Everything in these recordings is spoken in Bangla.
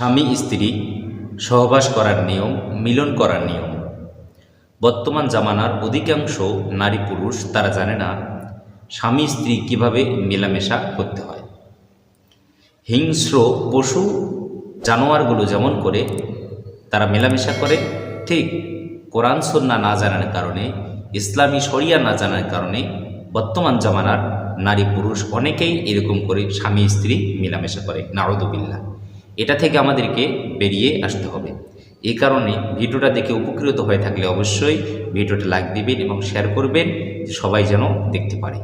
স্বামী স্ত্রী সহবাস করার নিয়ম, মিলন করার নিয়ম। বর্তমান জামানার অধিকাংশ নারী পুরুষ তারা জানে না স্বামী স্ত্রী কিভাবে মেলামেশা করতে হয়। হিংস্র পশু জানোয়ারগুলো যেমন করে তারা মেলামেশা করে, ঠিক কোরআন সুন্নাহ না জানার কারণে, ইসলামী শরিয়া না জানার কারণে বর্তমান জামানার নারী পুরুষ অনেকেই এরকম করে স্বামী স্ত্রী মেলামেশা করে। নাউযুবিল্লাহ। এটা থেকে আমাদেরকে বেরিয়ে আসতে হবে। এই কারণে ভিডিওটা দেখে উপকৃত হয়ে থাকলে অবশ্যই ভিডিওটা লাইক দিবেন এবং শেয়ার করবেন, সবাই যেন দেখতে পারে।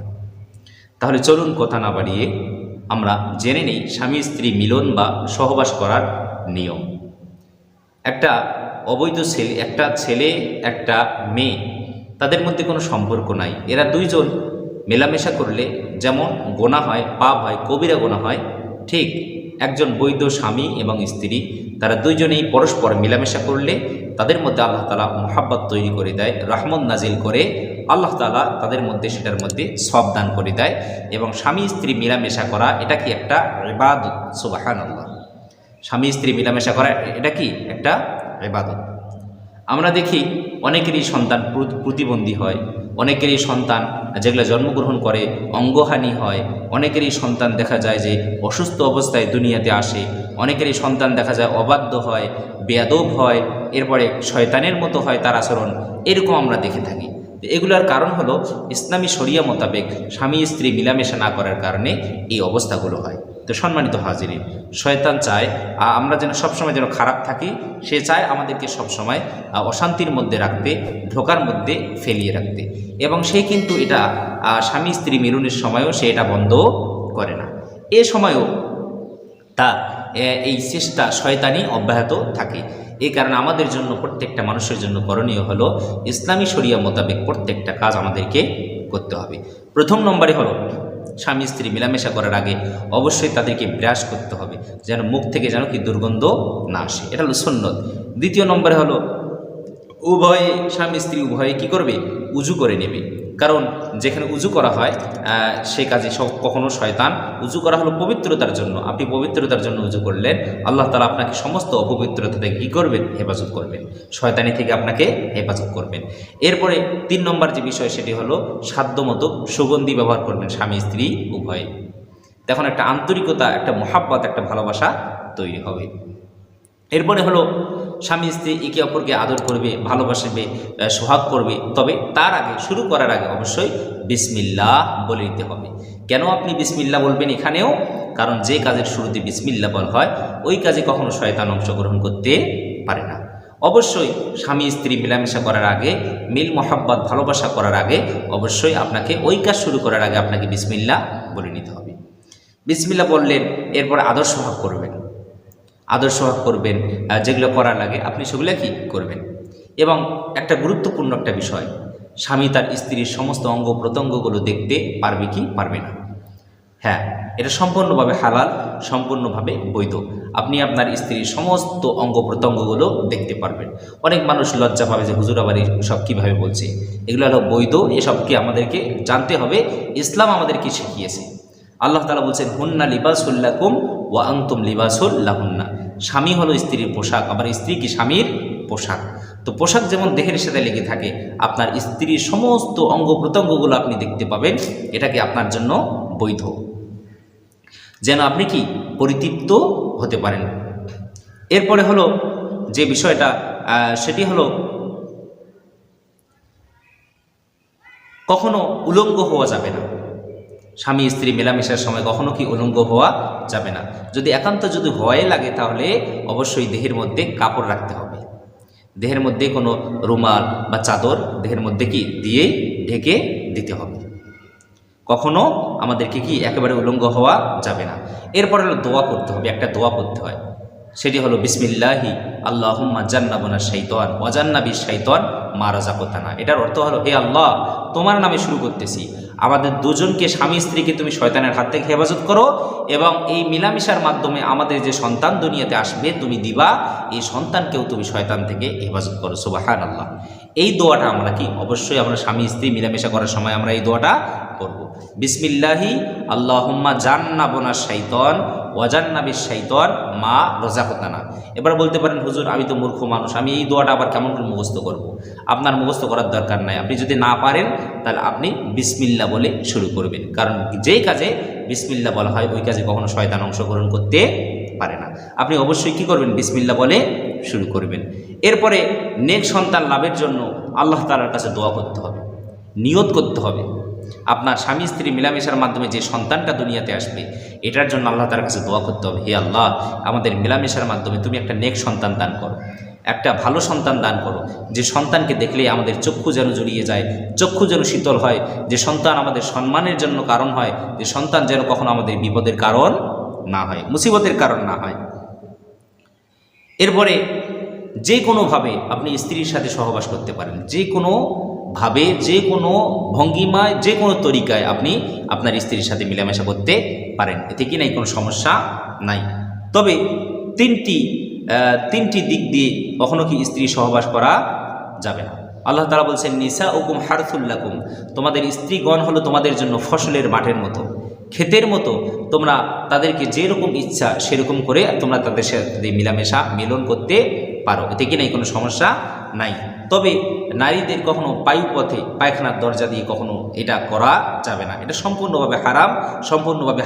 তাহলে চলুন কথা না বাড়িয়ে আমরা জেনে নেই স্বামী স্ত্রী মিলন বা সহবাস করার নিয়ম। একটা অবৈধ ছেলে একটা মেয়ে, তাদের মধ্যে কোনো সম্পর্ক নাই, এরা দুইজন মেলামেশা করলে যেমন গোনা হয়, পাপ হয়, কবিরা গোনা হয়, ঠিক একজন বৈধ স্বামী এবং স্ত্রী তারা দুইজনেই পরস্পর মেলামেশা করলে তাদের মধ্যে আল্লাহ তাআলা মুহাব্বত তৈরি করে দেয়, রহমত নাজিল করে আল্লাহ তাআলা তাদের মধ্যে সেটার মধ্যে সওয়াব দান করে দেয়। এবং স্বামী স্ত্রী মেলামেশা করা এটা কি একটা ইবাদত। সুবহানাল্লাহ। স্বামী স্ত্রী মেলামেশা করা এটা কি একটা ইবাদত। আমরা দেখি অনেকেরই সন্তান প্রতিবন্ধী হয়, অনেকেরই সন্তান যেগুলো জন্মগ্রহণ করে অঙ্গহানি হয়, অনেকেরই সন্তান দেখা যায় যে অসুস্থ অবস্থায় দুনিয়াতে আসে, অনেকেরই সন্তান দেখা যায় অবাধ্য হয়, বেয়াদব হয়, এরপরে শয়তানের মতো হয় তার আচরণ, এরকম আমরা দেখে থাকি। এগুলোর কারণ হলো ইসলামী শরিয়া মোতাবেক স্বামী স্ত্রী মিলামেশা না করার কারণে এই অবস্থাগুলো হয়। তো সম্মানিত হাজিরিন, শয়তান চায় আমরা যেন সবসময় যেন খারাপ থাকি, সে চায় আমাদেরকে সবসময় অশান্তির মধ্যে রাখতে, ধোকার মধ্যে ফেলিয়ে রাখতে, এবং সে কিন্তু এটা স্বামী স্ত্রী মিলনের সময়ও সে এটা বন্ধ করে না। এ সময়ও তা এই চেষ্টা শয়তানি অব্যাহত থাকে। এই কারণে আমাদের জন্য, প্রত্যেকটা মানুষের জন্য করণীয় হলো ইসলামী শরিয়া মোতাবেক প্রত্যেকটা কাজ আমাদেরকে করতে হবে। প্রথম নম্বরে হলো স্বামী স্ত্রী মেলামেশা করার আগে অবশ্যই তাদেরকে ব্রাশ করতে হবে, যেন মুখ থেকে যেন কি দুর্গন্ধ না আসে, এটা হলো সুন্নত। দ্বিতীয় নম্বরে হলো উভয়ে, স্বামী স্ত্রী উভয়ে কি করবে? উজু করে নেবে। কারণ যেখানে উজু করা হয় সে কাজে কখনো শয়তান, উজু করা হলো পবিত্রতার জন্য, আপনি পবিত্রতার জন্য উজু করলেন, আল্লাহ তাআলা আপনাকে সমস্ত অপবিত্রতা থেকে কী করবেন? হেফাজত করবেন, শয়তানি থেকে আপনাকে হেফাজত করবেন। এরপরে 3 নম্বর যে বিষয় সেটি হলো সাধ্যমতো সুগন্ধি ব্যবহার করবেন স্বামী স্ত্রী উভয়ে। তখন একটা আন্তরিকতা, একটা মহাব্বত, একটা ভালোবাসা তৈরি হবে। এরপরে হলো স্বামী স্ত্রী একে অপরকে আদর করবে, ভালোবাসবে, সোহাগ করবে, তবে তার আগে, শুরু করার আগে অবশ্যই বিসমিল্লাহ বলে নিতে হবে। কেন আপনি বিসমিল্লাহ বলবেন এখানেও? কারণ যে কাজের শুরুতে বিসমিল্লাহ বলা হয় ওই কাজে কখনো শয়তান অংশগ্রহণ করতে পারে না। অবশ্যই স্বামী স্ত্রী মেলামেশা করার আগে, মিল মহাব্বত ভালোবাসা করার আগে অবশ্যই আপনাকে ওই কাজ শুরু করার আগে আপনাকে বিসমিল্লাহ বলে নিতে হবে। বিসমিল্লাহ বললেন, এরপর আদর সোহাগ করবেন, আদর সোহাগ করবেন, যেগুলো করার লাগে আপনি সেগুলো কি করবেন। এবং একটা গুরুত্বপূর্ণ একটা বিষয়, স্বামী তার স্ত্রীর সমস্ত অঙ্গ প্রত্যঙ্গগুলো দেখতে পারবে কি পারবে না? হ্যাঁ, এটা সম্পূর্ণভাবে হালাল, সম্পূর্ণভাবে বৈধ। আপনি আপনার স্ত্রীর সমস্ত অঙ্গ প্রত্যঙ্গগুলো দেখতে পারবেন। অনেক মানুষ লজ্জা পাবে যে হুজুর আবার সব কীভাবে বলছে, এগুলো হলো বৈধ, এসবকে আমাদেরকে জানতে হবে। ইসলাম আমাদেরকে শিখিয়েছে। আল্লাহ তাআলা বলছেন হুন্না লিবাসুল লাকুম ওয়া আনতুম লিবাসুল লাহুন্না। স্বামী হলো স্ত্রীর পোশাক, আবার স্ত্রী কি স্বামীর পোশাক। তো পোশাক যেমন দেহের সাথে লেগে থাকে, আপনার স্ত্রীর সমস্ত অঙ্গ প্রত্যঙ্গগুলো আপনি দেখতে পাবেন, এটাকে আপনার জন্য বৈধ, যেন আপনি কি পরিতৃপ্ত হতে পারেন। এরপরে হলো যে বিষয়টা সেটি হলো কখনো উলঙ্গ হওয়া যাবে না। স্বামী স্ত্রী মেলামেশার সময় কখনো কি উলঙ্গ হওয়া যাবে না। যদি একান্ত যদি হওয়াই লাগে তাহলে অবশ্যই দেহের মধ্যে কাপড় রাখতে হবে, দেহের মধ্যে কোনো রুমাল বা চাদর দেহের মধ্যে কি দিয়ে ঢেকে দিতে হবে। কখনো আমাদেরকে কি একেবারে উলঙ্গ হওয়া যাবে না। এরপর হলো দোয়া করতে হবে, একটা দোয়া করতে হয়, সেটি হলো বিসমিল্লাহি আল্লাহুম্মা জান্নাবনা শাইতান ওয়া জান্নাবিশ শাইতান মা রাযাকতানা। এটার অর্থ হলো, হে আল্লাহ, তোমার নামে শুরু করতেছি, আমাদের দুজনকে, স্বামী স্ত্রীকে তুমি শয়তানের হাত থেকে হেফাজত করো, এবং এই মিলামিশার মাধ্যমে আমাদের যে সন্তান দুনিয়াতে আসবে তুমি দিবা, এই সন্তানকেও তুমি শয়তান থেকে হেফাজত করো। সুবহানাল্লাহ। এই দোয়াটা আমরা কি অবশ্যই আমরা স্বামী স্ত্রী মিলামেশা করার সময় আমরা এই দোয়াটা করব। বিসমিল্লাহি আল্লাহুম্মা জান্নাবনা শাইতান ওয়াজান্নাবিশ শাইতান মা রাযাকতানা। এবার বলতে পারেন হুজুর আমি তো মূর্খ মানুষ, আমি এই দোয়াটা আবার কেমন করে মুখস্থ করব? আপনার মুখস্থ করার দরকার নাই। আপনি যদি না পারেন তাহলে আপনি বিসমিল্লাহ বলে শুরু করবেন, কারণ যেই কাজে বিসমিল্লাহ বলা হয় ওই কাজে কখনো শয়তান অংশগ্রহণ করতে পারে না। আপনি অবশ্যই কি করবেন? বিসমিল্লাহ বলে শুরু করবেন। এরপরে নেক সন্তান লাভের জন্য আল্লাহ তাআলার কাছে দোয়া করতে হবে, নিয়ত করতে হবে। আপনার স্বামী স্ত্রী মেলামেশার মাধ্যমে যে সন্তানটা দুনিয়াতে আসবে এটার জন্য আল্লাহ তাআলার কাছে দোয়া করতে হবে, হে আল্লাহ আমাদের মেলামেশার মাধ্যমে তুমি একটা নেক সন্তান দান করো, একটা ভালো সন্তান দান করো, যে সন্তানকে দেখলেই আমাদের চক্ষু যেন জড়িয়ে যায়, চক্ষু যেন শীতল হয়, যে সন্তান আমাদের সম্মানের জন্য কারণ হয়, যে সন্তান যেন কখনো আমাদের বিপদের কারণ না হয়, মুসিবতের কারণ না হয়। এরপরে যে কোনোভাবে আপনি স্ত্রীর সাথে সহবাস করতে পারেন, যে কোনোভাবে, যে কোনো ভঙ্গিমায়, যে কোনো তরিকায় আপনি আপনার স্ত্রীর সাথে মিলামেশা করতে পারেন, এতে কি নাই কোনো সমস্যা নাই। তবে তিনটি দিক দিয়ে কখনো কি স্ত্রী সহবাস করা যাবে না। আল্লাহ তাআলা বলছেন নিসা উকুম হারথুল লাকুম, তোমাদের স্ত্রীগণ হলো তোমাদের জন্য ফসলের মাঠের মতো, ক্ষেতের মতো, তোমরা তাদেরকে যেরকম ইচ্ছা সেরকম করে তোমরা তাদের সাথে মিলামেশা মিলন করতে পারো, এতে কি নাই কোনো সমস্যা নাই। তবে নারীদের কখনো পায়ুপথে পায়খানার দরজা দিয়ে কখনো এটা করা যাবে না, এটা সম্পূর্ণভাবে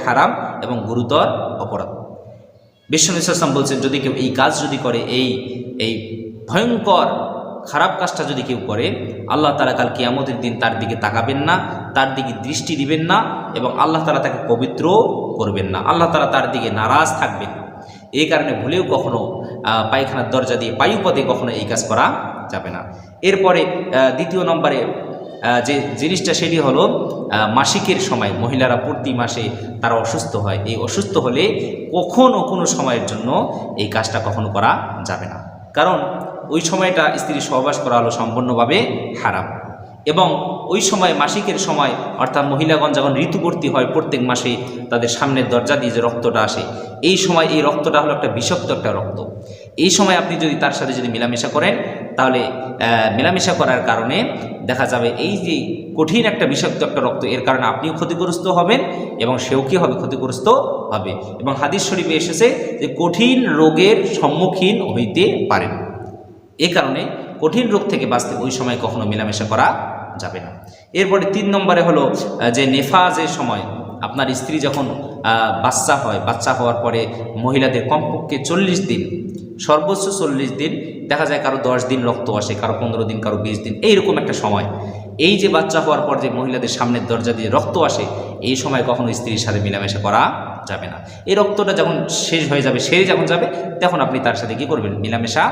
হারাম এবং গুরুতর অপরাধ। বিশ্বনবী সাল্লাল্লাহু আলাইহি ওয়াসাল্লাম বলছেন যদি কেউ এই কাজ যদি করে, এই ভয়ঙ্কর খারাপ কাজটা যদি কেউ করে, আল্লাহ তাআলা কাল কিয়ামতের দিন তার দিকে তাকাবেন না, তার দিকে দৃষ্টি দিবেন না এবং আল্লাহ তাআলা তাকে পবিত্র করবেন না, আল্লাহ তাআলা তার দিকে নারাজ থাকবেন। এই কারণে ভুলেও কখনো পায়খানার দরজা দিয়ে পায়ুপথে কখনো এই কাজ করা যাবে না। এরপরে দ্বিতীয় নম্বরে যে জিনিসটা সেটি হলো মাসিকের সময় মহিলারা প্রতি মাসে তারা অসুস্থ হয়, এই অসুস্থ হলে কখনো কোনো সময়ের জন্য এই কাজটা কখনো করা যাবে না, কারণ ওই সময়টা স্ত্রী সহবাস করা হলো সম্পূর্ণভাবে হারাম। এবং ওই সময় মাসিকের সময় অর্থাৎ মহিলাগণ যখন ঋতুবর্তী হয় প্রত্যেক মাসে তাদের সামনের দরজা দিয়ে যে রক্তটা আসে, এই সময় এই রক্তটা হলো একটা বিষাক্ত একটা রক্ত। এই সময় আপনি যদি তার সাথে যদি মেলামেশা করেন তাহলে মেলামেশা করার কারণে দেখা যাবে এই যে কঠিন একটা বিষাক্ত একটা রক্ত, এর কারণে আপনিও ক্ষতিগ্রস্ত হবেন এবং সেও কি হবে? ক্ষতিগ্রস্ত হবে। এবং হাদিস শরীফে এসেছে যে কঠিন রোগের সম্মুখীন হইতে পারেন। এ কারণে কঠিন রোগ থেকে বাঁচতে ওই সময় কখনো মেলামেশা করা যাবে না। এরপরে 3 নম্বরে হলো যে নেফাজের সময় আপনার স্ত্রী যখন বাচ্চা হয়, বাচ্চা হওয়ার পরে মহিলাদের কমপক্ষে 40 দিন, সর্বোচ্চ 40 দিন, দেখা যায় কারো 10 দিন রক্ত আসে, কারো 15 দিন, কারো 20 দিন, এইরকম একটা সময়। এই যে বাচ্চা হওয়ার পর যে মহিলাদের সামনের দরজা দিয়ে রক্ত আসে, এই সময় কখনো স্ত্রীর সাথে মেলামেশা করা যাবে না। এই রক্তটা যখন শেষ হয়ে যাবে, সেরে যখন যাবে, তখন আপনি তার সাথে কী করবেন? মেলামেশা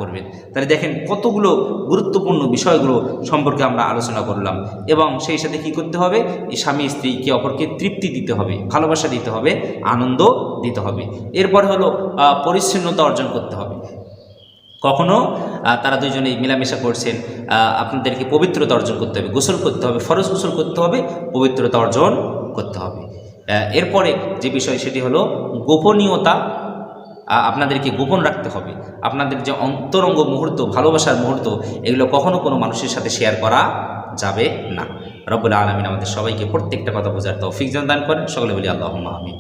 করবেন। তাহলে দেখেন কতগুলো গুরুত্বপূর্ণ বিষয়গুলো সম্পর্কে আমরা আলোচনা করলাম। এবং সেই সাথে কি করতে হবে? এই স্বামী স্ত্রীকে অপরকে তৃপ্তি দিতে হবে, ভালোবাসা দিতে হবে, আনন্দ দিতে হবে। এরপর হলো পরিচ্ছন্নতা অর্জন করতে হবে। কখনো তারা দুইজনে মেলামেশা করছেন, আপনাদেরকে পবিত্রতা অর্জন করতে হবে, গোসল করতে হবে, ফরজ গোসল করতে হবে, পবিত্রতা অর্জন করতে হবে। এরপরে যে বিষয় সেটি হলো গোপনীয়তা, আপনাদেরকে গোপন রাখতে হবে। আপনাদের যে অন্তরঙ্গ মুহূর্ত, ভালোবাসার মুহূর্ত, এগুলো কখনো কোনো মানুষের সাথে শেয়ার করা যাবে না। রব্বুল আলামিন আমাদের সবাইকে প্রত্যেকটা কথা বোঝার তৌফিক দান করেন। সকলে বলি আল্লাহুম্মা আমিন।